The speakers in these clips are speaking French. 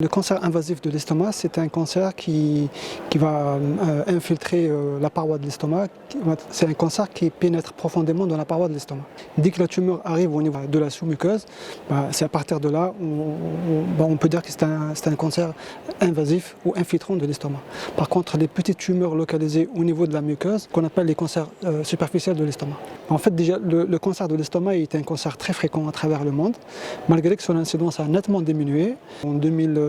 Le cancer invasif de l'estomac, c'est un cancer qui va infiltrer la paroi de l'estomac. C'est un cancer qui pénètre profondément dans la paroi de l'estomac. Dès que la tumeur arrive au niveau de la sous-muqueuse, c'est à partir de là on peut dire que c'est un cancer invasif ou infiltrant de l'estomac. Par contre, les petites tumeurs localisées au niveau de la muqueuse, qu'on appelle les cancers superficiels de l'estomac. En fait, déjà, le cancer de l'estomac est un cancer très fréquent à travers le monde, malgré que son incidence a nettement diminué. En 2019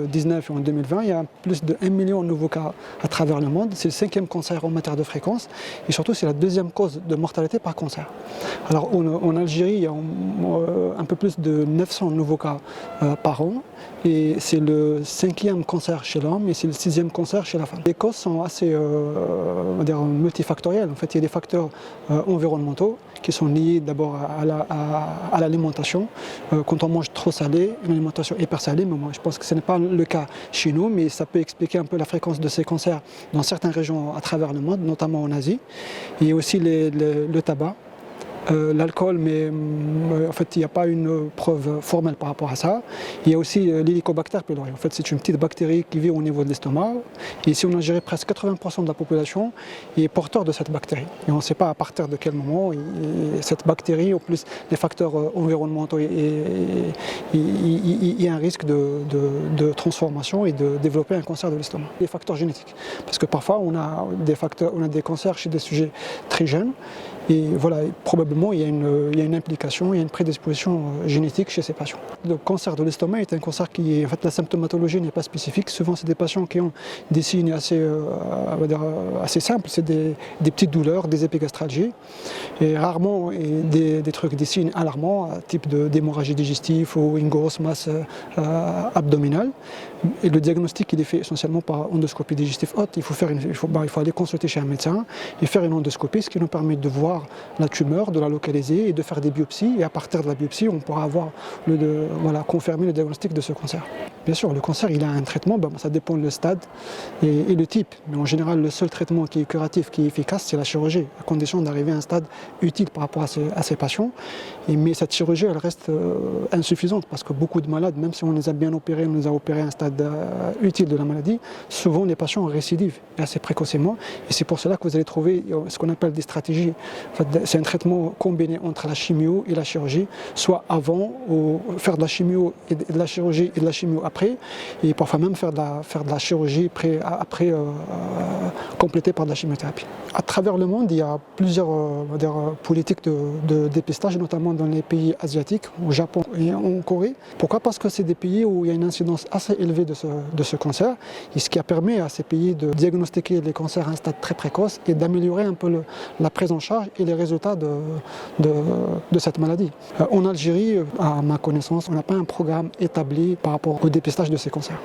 et en 2020, il y a plus de 1 million de nouveaux cas à travers le monde. C'est le 5e cancer en matière de fréquence et surtout c'est la 2e cause de mortalité par cancer. Alors en Algérie, il y a un peu plus de 900 nouveaux cas par an et c'est le 5e cancer chez l'homme et c'est le 6e cancer chez la femme. Les causes sont assez multifactorielles. En fait, il y a des facteurs environnementaux qui sont liés d'abord à l'alimentation. Quand on mange trop salé, une alimentation hyper salée, mais moi je pense que ce n'est pas le cas chez nous, mais ça peut expliquer un peu la fréquence de ces cancers dans certaines régions à travers le monde, notamment en Asie. Il y a aussi le tabac. L'alcool, mais en fait il n'y a pas une preuve formelle par rapport à ça. Il y a aussi l'Helicobacter pylori. En fait c'est une petite bactérie qui vit au niveau de l'estomac. Et ici on a géré presque 80% de la population est porteur de cette bactérie. Et on ne sait pas à partir de quel moment cette bactérie, en plus les facteurs environnementaux, il y a un risque de transformation et de développer un cancer de l'estomac. Les facteurs génétiques, parce que parfois on a des cancers chez des sujets très jeunes. Et voilà, probablement il y a une implication, il y a une prédisposition génétique chez ces patients. Le cancer de l'estomac est un cancer qui, en fait, la symptomatologie n'est pas spécifique. Souvent, c'est des patients qui ont des signes assez simples. C'est des petites douleurs, des épigastralgies, et rarement des signes alarmants, type d'hémorragie digestive ou une grosse masse abdominale. Et le diagnostic, il est fait essentiellement par endoscopie digestive haute. Il faut aller consulter chez un médecin et faire une endoscopie, ce qui nous permet de voir la tumeur, de la localiser et de faire des biopsies. Et à partir de la biopsie, on pourra confirmer le diagnostic de ce cancer. Bien sûr, le cancer, il a un traitement, ça dépend du stade et le type. Mais en général, le seul traitement qui est curatif, qui est efficace, c'est la chirurgie, à condition d'arriver à un stade utile par rapport à ces patients. Mais cette chirurgie, elle reste insuffisante parce que beaucoup de malades, même si on les a bien opérés, on les a opérés à un stade utile de la maladie, souvent les patients récidivent assez précocement. Et c'est pour cela que vous allez trouver ce qu'on appelle des stratégies. En fait, c'est un traitement combiné entre la chimio et la chirurgie, soit avant, ou faire de la chimio et de la chirurgie et de la chimio après, et parfois même faire de la chirurgie après complétée par de la chimiothérapie. À travers le monde, il y a plusieurs politiques de dépistage, notamment dans les pays asiatiques, au Japon et en Corée. Pourquoi? Parce que c'est des pays où il y a une incidence assez élevée de ce cancer, et ce qui a permis à ces pays de diagnostiquer les cancers à un stade très précoce et d'améliorer un peu la prise en charge et les résultats de cette maladie. En Algérie, à ma connaissance, on n'a pas un programme établi par rapport au dépistage de ces cancers.